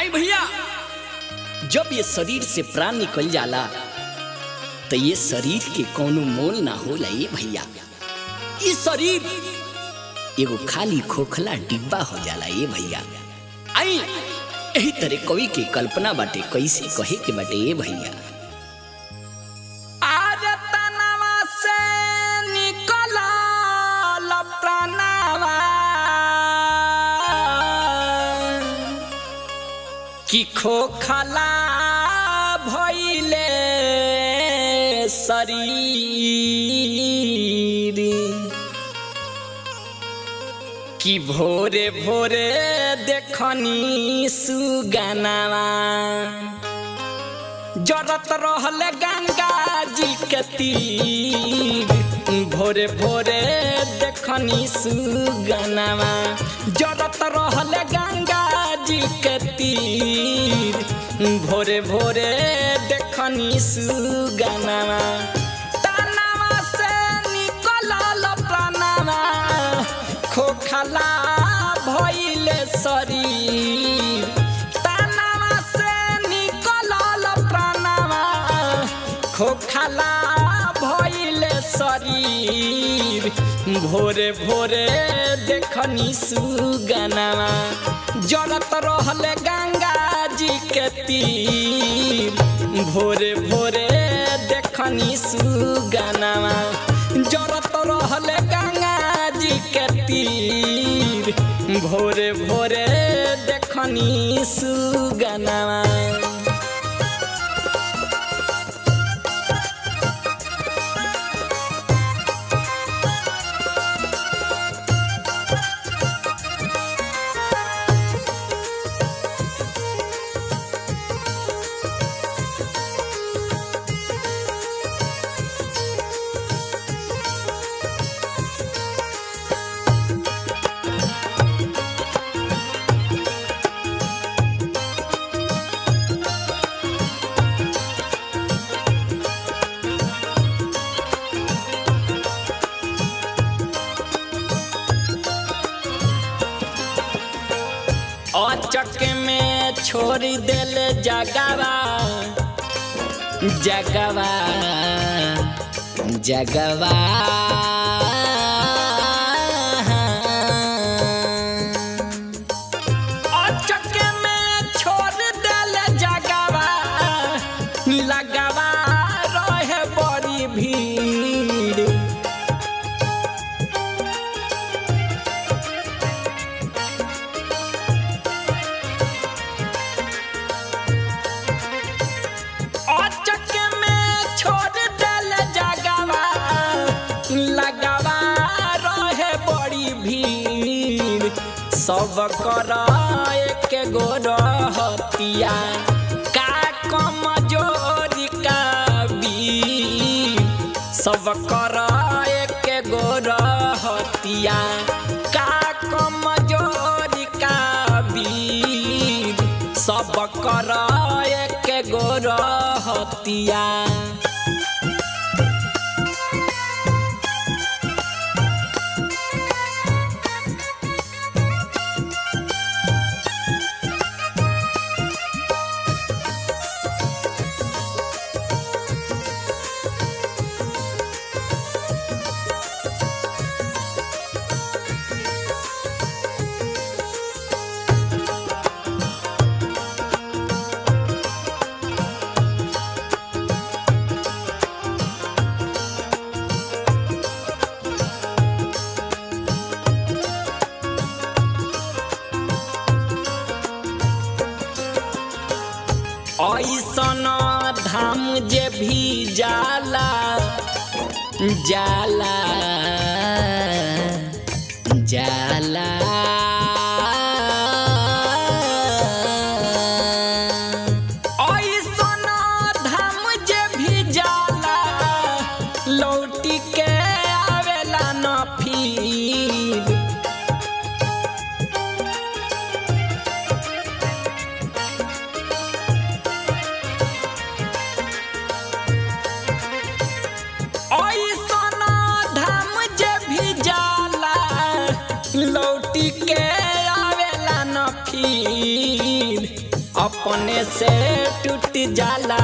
आई भैया, जब ये शरीर से प्राण निकल जाला तो ये शरीर के कोनो मोल ना होला। ये भैया, ये शरीर एगो खाली खोखला डिब्बा हो जाला। ये भैया, आई यही तरह कवि के कल्पना बाटे, कैसे कहे के बाटे। ये भैया, कि खोखला भइले शरीर, कि भोरे भोरे देखनी सुगनावा, जरत रहले गंगा जी के तीर। भोरे भोरे देखनी सुगनावा, जरत रहले गंगा जी के तीर। भोरे भोरे देखनी सुगनावा, तनावा से निकलल प्राणवा, खोखला भइले शरीर। तनावा से निकलल प्राणवा, खोखला भइले शरीर। भोरे भोरे देखनी सुगनावा, जरत रहले गंगा जी के तीर। भोरे भोरे देखनी सुगनावा, जरत रहले गंगा जी के तीर। भोरे भोरे देखनी सुगनावा। अचक में छोड़ दिल जगवा, जगवा जगवा। अचक में छोड़ दिल जगवा, लगवा रहे बड़ी भीड़। सब कर एक गो रहतिया, का कमजोरी का बीर। सब कर एक गो रहतिया, का कमजोरी का बीर। सब कर एक गो रहतिया। ऐसन धाम जे भी जाला, जाला जाला। ऐसन धाम जे भी जाला, लौटी के आवेला न फिर। लौटी अपने से टूट जाला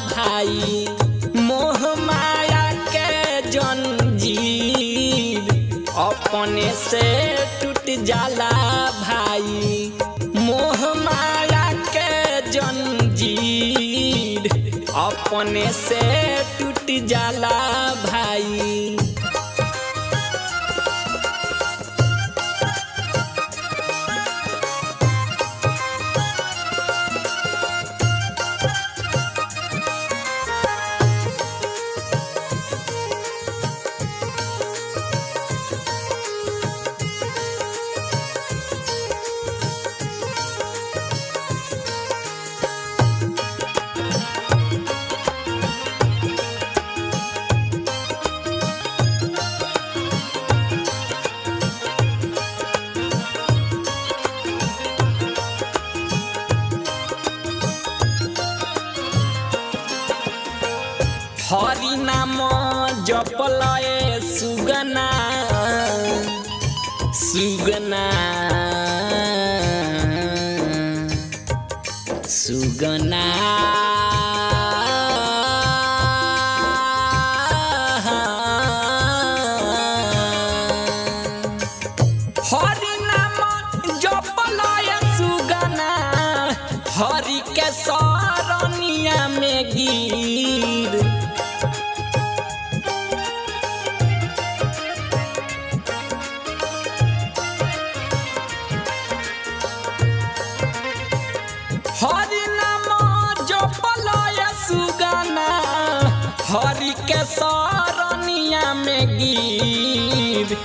भाई मोह माया के जंजीर अपने से टूट जाला भाई मोह माया के जंजीर अपने से टूट जाला भाई। हरि नाम जपलए सुगना सुगना सुगना हरि नाम जपलए सुगना हरि के सरनिया में गिर हरि नाम जपलए सुगना हरि के सरनिया में गिर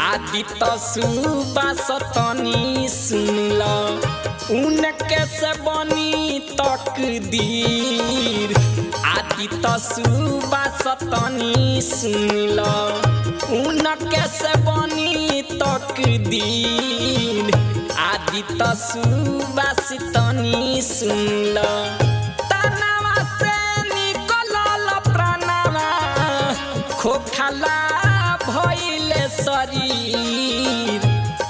आदित्य सुबास तनी सुनल उनके से बनी तकदीर आदित्य सुबास तनी सुनल उनके से बनी तकदीर आदित्य सुबास तनी सुनल तनावा से निकलल प्राणवा खोखला भइल शरीर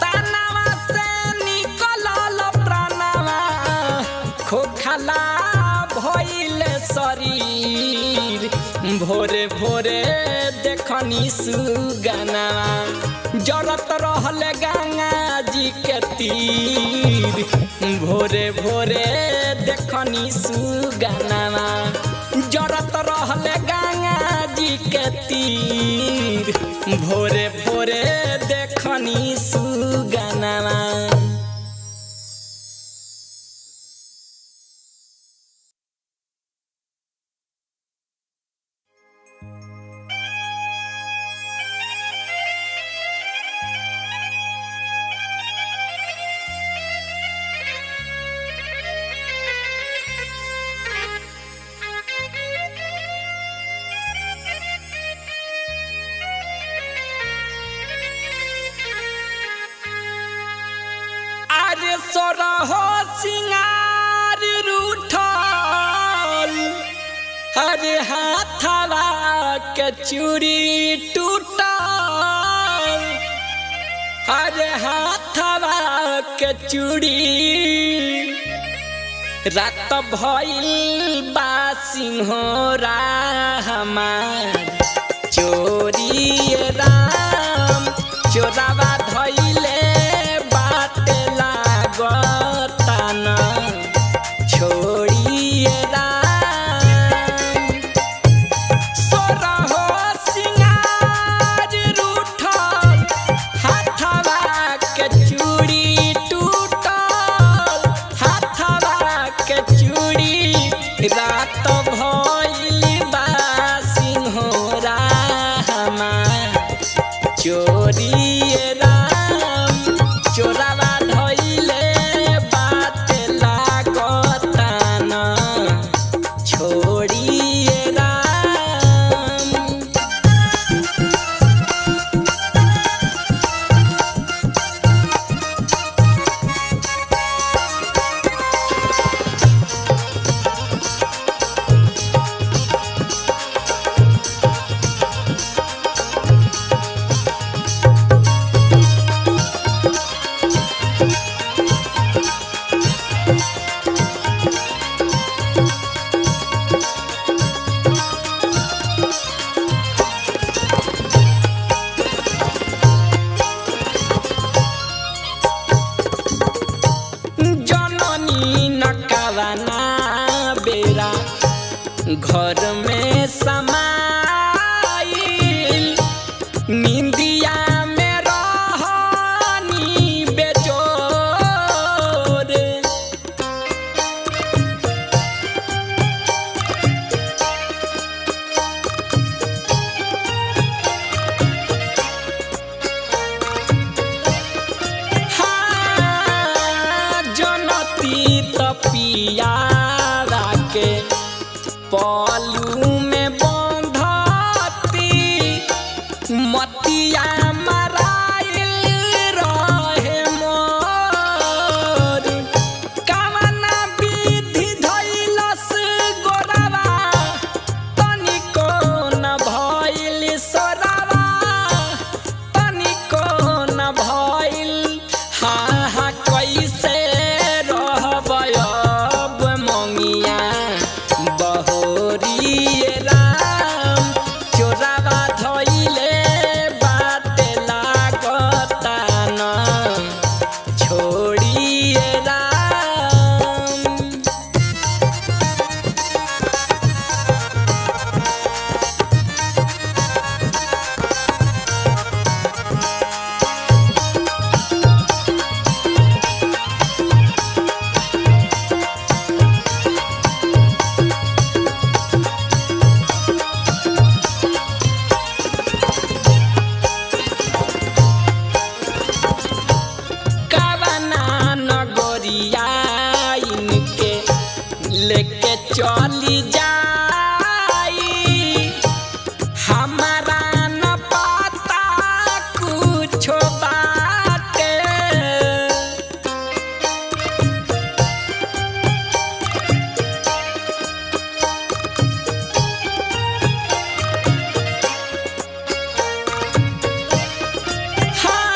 तनावा से निकलल प्राणवा खोखला भइल शरीर भोरे भोरे देखनी सुगना जरत रहल गंगा जी के तीर भोरे भोरे देखनी सुगना जरत रहल गंगा जी के तीर भोरे भोरे देखनी सुगना। सोरहो सिंगार रूठल हरे हाथवा के चूड़ी टूटल हरे हाथवा के चूड़ी रात भइल बा सिंहोरा हमार चोरी राम चोरावा धइले बाटे लागताना छोड़िए राम सोरहो सिंगार रूठल हाथवा के चूड़ी टूटल हाथवा के चूड़ी रात भइल बा सिंहोरा हमार चोरिए राम चोरावा धइले बाटे लागताना छोड़िए राम। बेरा घर में समाइल निंदिया में रहनी बेजोर तपियारा के पलू में बंधती मतिया मराइल रहे मोर कवना विधि धइलस गोरवा तनिको न भइल सोरवा तनिको न भइल हाँ हाँ कैसे लेके चली जाई हमारा न पता कुछो बाटे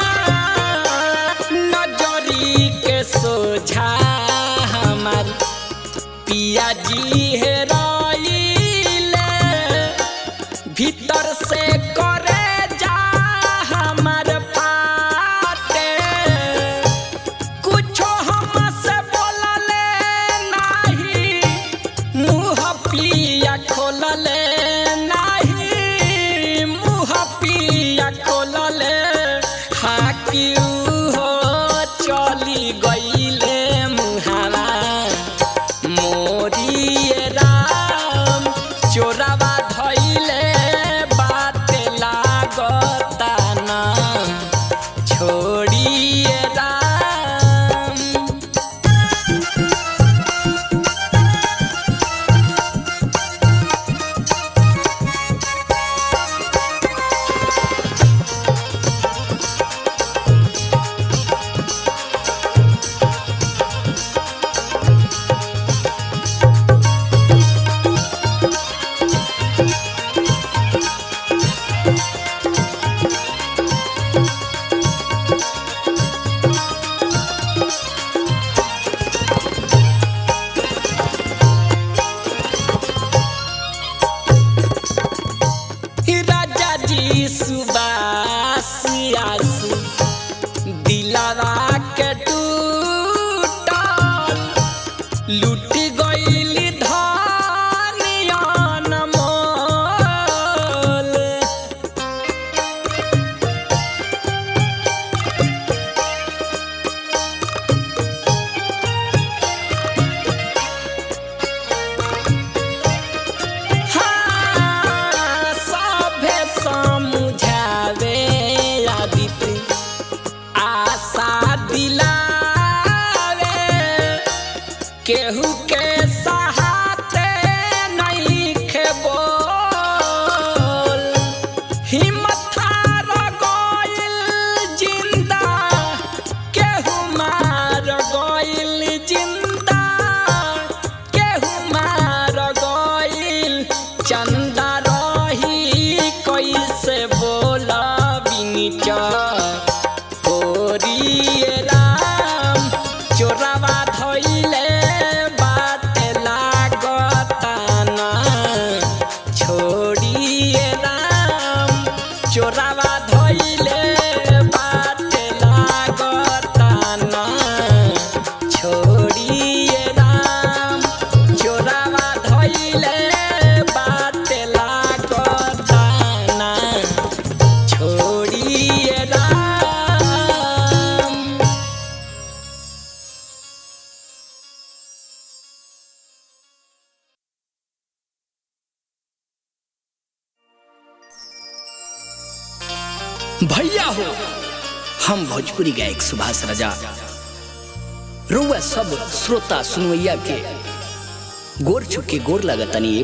हाँ नजरी के सोझा हमारी पिया जी हेराइले भीतर से करे जा हमार फाटे कुछो हमसे बोलले नहीं मुँह पिया खोलले नहीं मुँह पिया खोलले हाँ क्यों हो चली गईले मुहावा राम चोरावा धइले बात लागता ना छोड़िए राम सुबासियासु दिलावा के टूटल लूट गइली धनिया मोल हाँ सभे समझावे भैया हो, हम भोजपुरी गायक सुभाष राजा रुआ सब श्रोता सुनवैया के गोर छुके गोर लगतनी। ए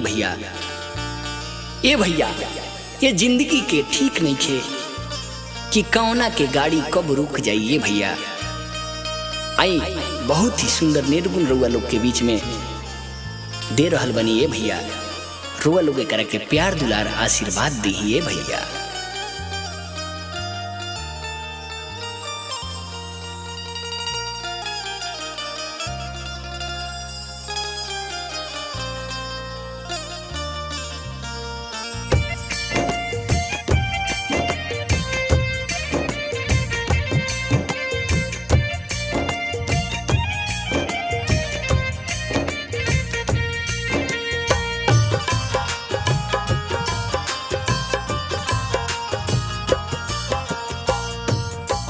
भैया ये जिंदगी के ठीक नहीं खे कि कौना के गाड़ी कब रुक जाइए भैया। आई बहुत ही सुंदर निर्गुण रुआ लोग के बीच में दे रहल बनी। ए भैया रुआ लोग करे के प्यार दुलार आशीर्वाद दी भैया।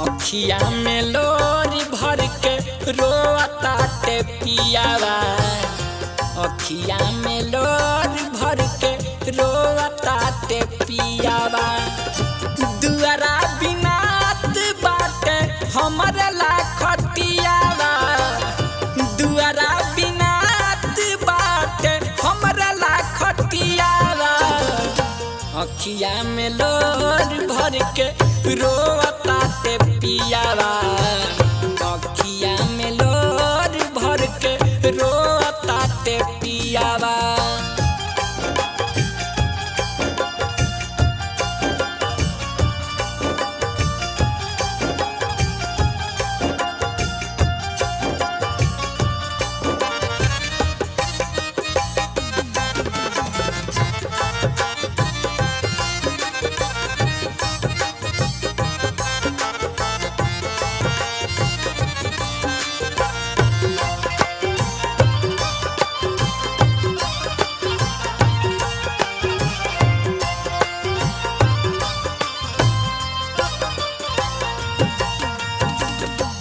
अखिया में लोरी भर के रोताटे पियावा, अखिया में लोरी भर के रोताटे पियावा। दुआरा बिनात बाटे हमरे लाखटियावा, दुआरा बिनात बाटे हमरे लाखटियावा। अखिया में लोरी भर के रोताटे पियावा, अखिया में लोर भर के रोताटे पियावा।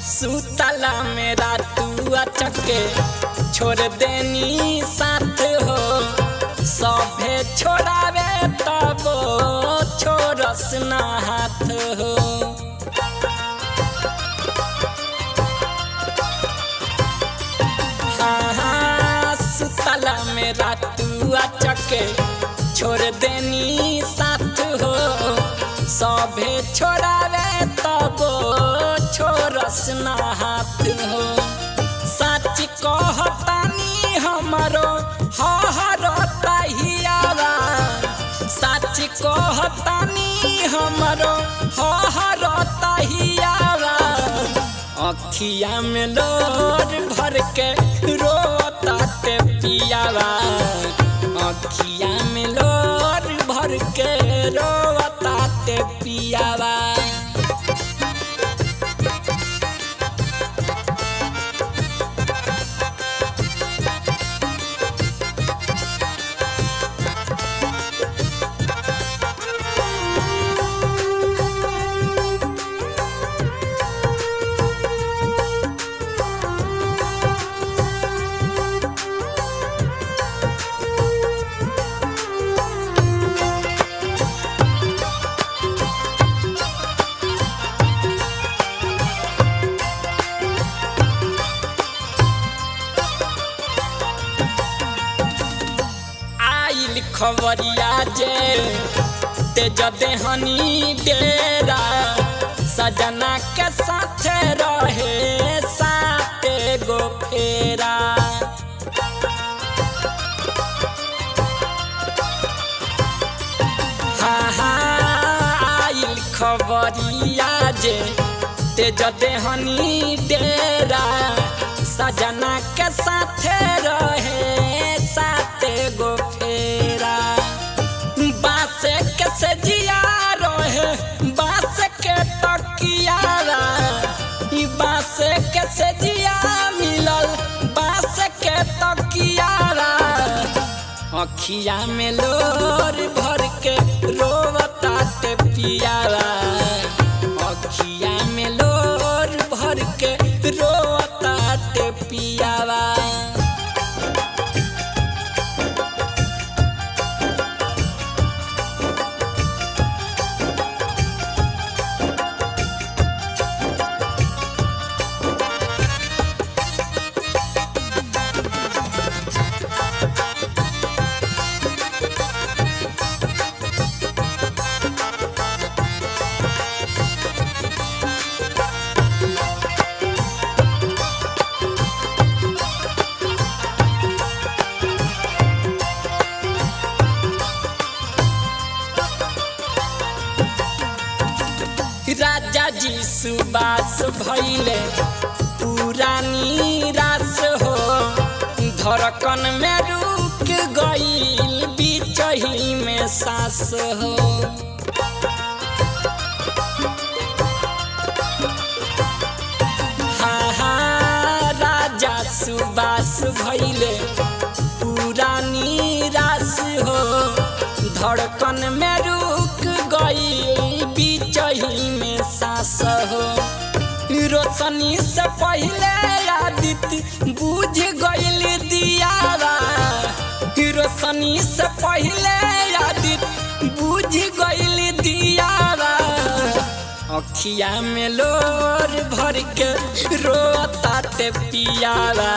सुतला मेरा तू चके छोड़ देनी साथ हो, सभे छोड़ावे तब छोड़स ना हाथ हो। हाँ सुतला मेरा तू चके छोड़ देनी साथ हो, सभे छोड़ावे तब छोरस ना हाथ हो। सच कहतानी हमरो हरता हियावा, सच कहतानी हमरो हरता हियावा। अखिया में लोर भर के रोताटे पियावा, अखिया में लोर भर के रोताटे पियावा। खबरिया जे तेज देहनी डेरा, सजना के साथ रहे साते गो फेरा। आइल खबरिया जे तेज देहनी डेरा, सजना के साथ रहे साते गो फेरा। बास के सजिया रहे बास के तकियावा, बास के सजिया मिलल बास के तकियावा। अखिया में लोर भर के रोताटे पियावा, अखिया में लोर भर के रोताटे पियावा। सुबास भइले पुरानी रास हो धड़कन में रुक गईल बिचही में सांस हो हाँ हाँ राजा सुबास भइले पुरानी रास हो धड़कन में रुक गई बिचही में सांस हो रोशनी से पहले आदित्य बुझ गईल दियावा रोशनी से पहले आदित्य बुझ गईल दियावा अखिया में लोर भर के रोताते पियावा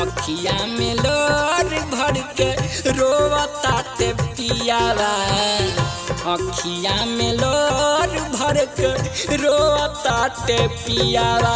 अखिया में लोर भर के रोताते पियावा अखिया में लोर भर के रोताते पियावा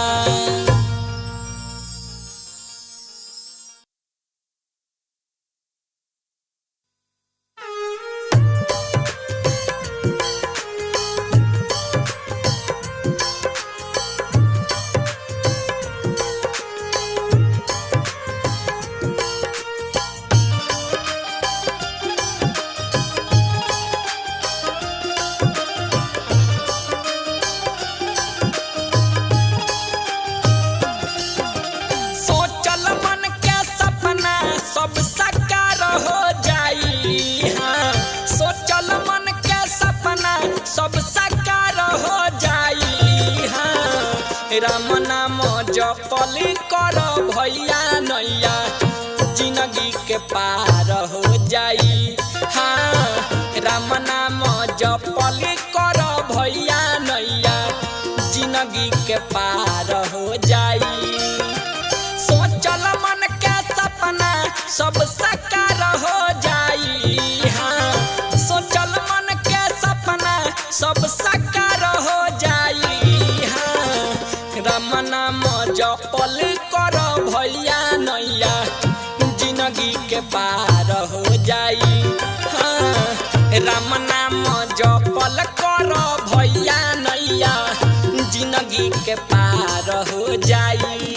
राम नाम जपल कर भैया नैया जिंदगी के पार हो जाई हाँ राम नाम जपल कर भैया नैया जिंदगी के पार हो जाई सोचल मन के सपना सब साकार हो जाई हाँ सोचल मन के सपना सब साकार हो जाई राम नाम जपल कर भैया नैया जिंदगी के पार हो जाई हाँ राम नाम जपल कर भैया नैया जिंदगी के पार हो जाई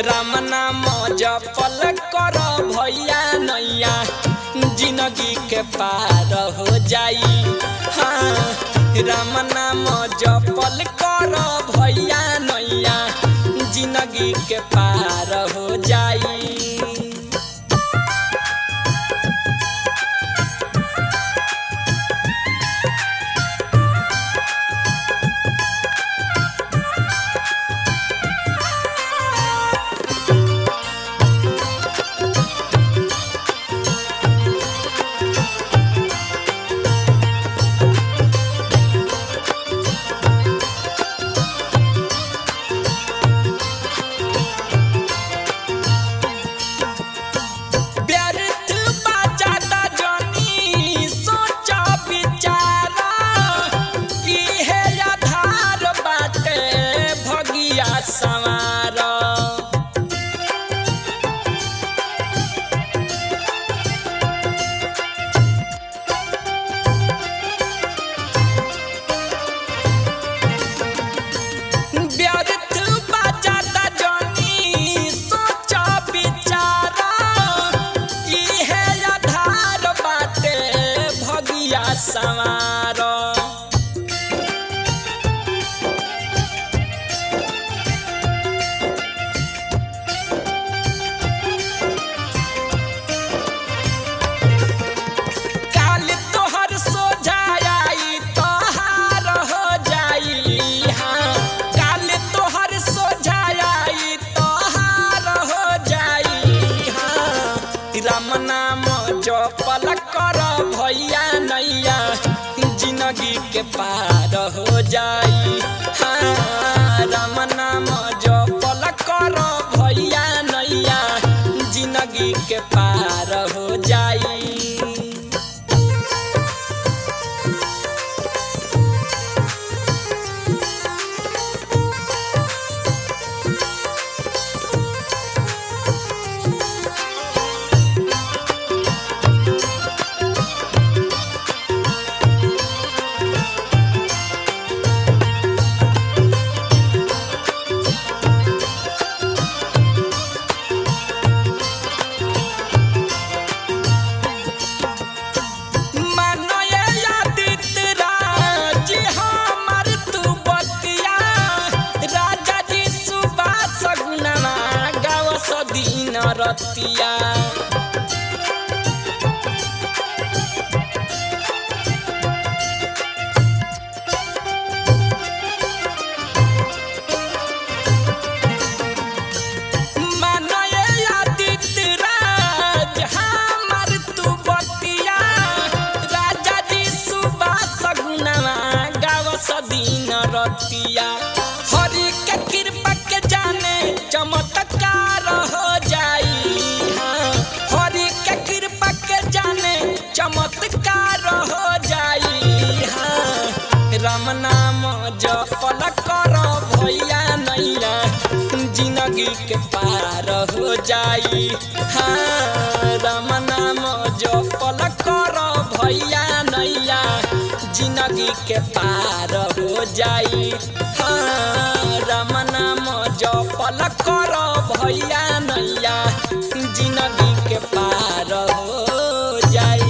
राम नाम जपल कर भैया नैया जिंदगी के पार हो जाई हाँ राम नाम जपल कर भैया नैया जिंदगी के पार हो जाई के पार हो जाई। रतिया हरि के कृपा के जाने चमत्कार हो जाई। हाँ, हरि के कृपा के जाने चमत्कार हो जाई। हाँ, राम नाम जपल कर भैया नैया जिंदगी के पार हो जाई। हाँ, राम नाम जपल कर भैया नैया जिंदगी के पार हो जाई। हाँ, राम नाम जपल कर भैया नैया जिंदगी के पार हो जाई।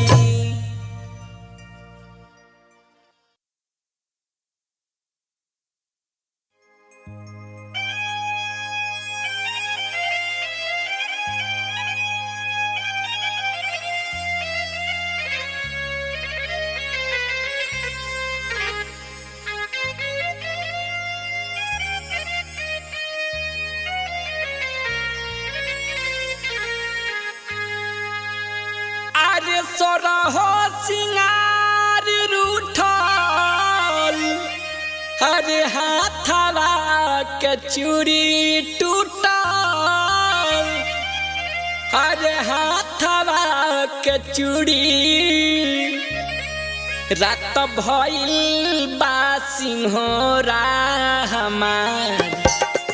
सोरहो सिंगार रूठल, हरे हाथवा के चूड़ी टूटल, हरे हाथवा के चूड़ी रात भइल बा सिंहोरा हमार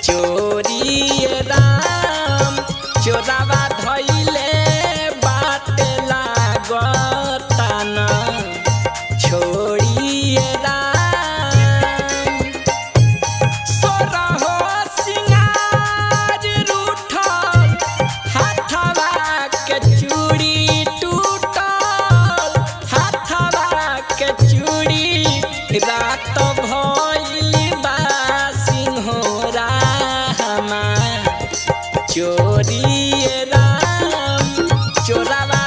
चोरी राम चोरावा धइले गताना छोड़िए राम। सोरहो सिंगार रूठल, हाथवा के चूड़ी टूटल, हाथवा के चूड़ी रात भइल बा सिंहोरा हमार चोरिए राम चोरावा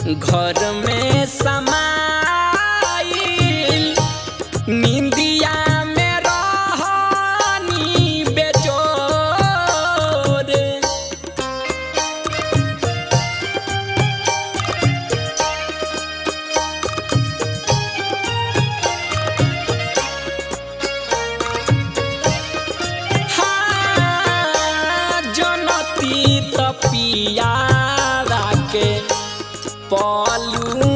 घर में समाइल निंदिया में रहनी बेजोर। हाँ, जनती तपिया के पलू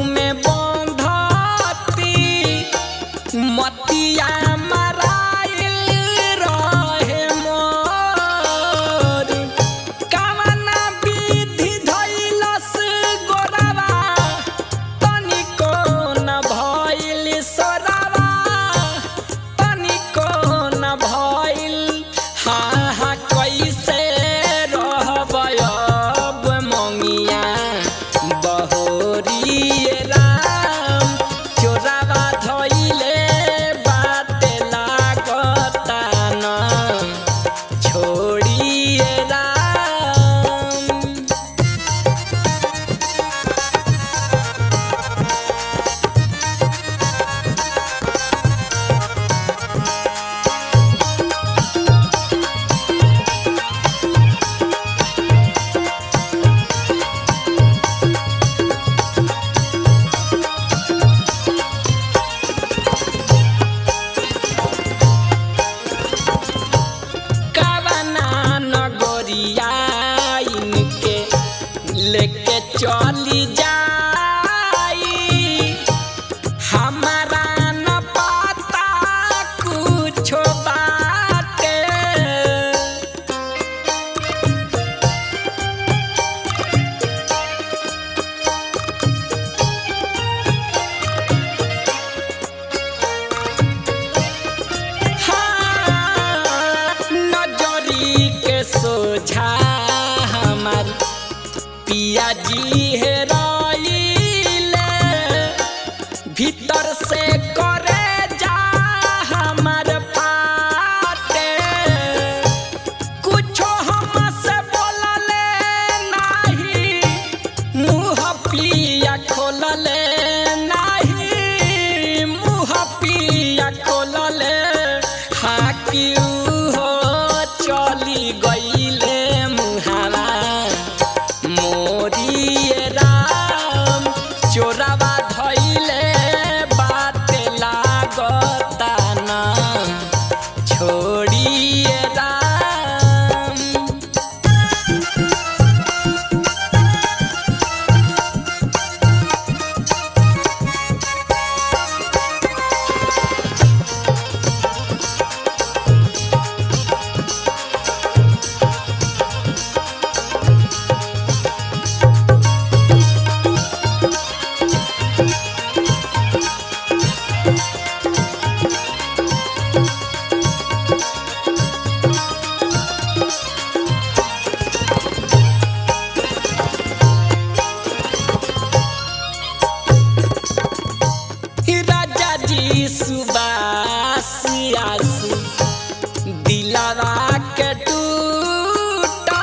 दिलवा के टूटल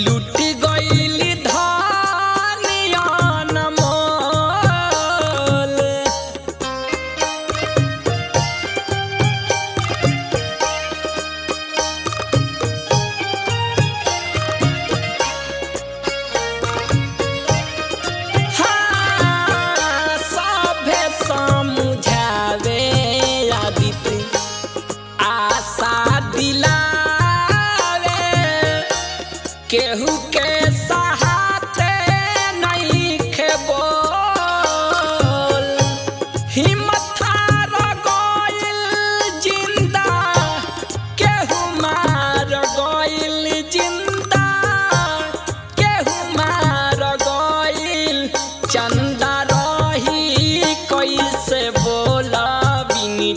लूट गइल धनिया अनमोल। हाँ, सभे समझावे आदित्य आशा दिलावे केहू के सहाते नहीं बोल। हिम्मत हार गइल जिंदा केहू मार गइल जिंदा केहू मार गइल। चंदा रही कैसे बोला बिनी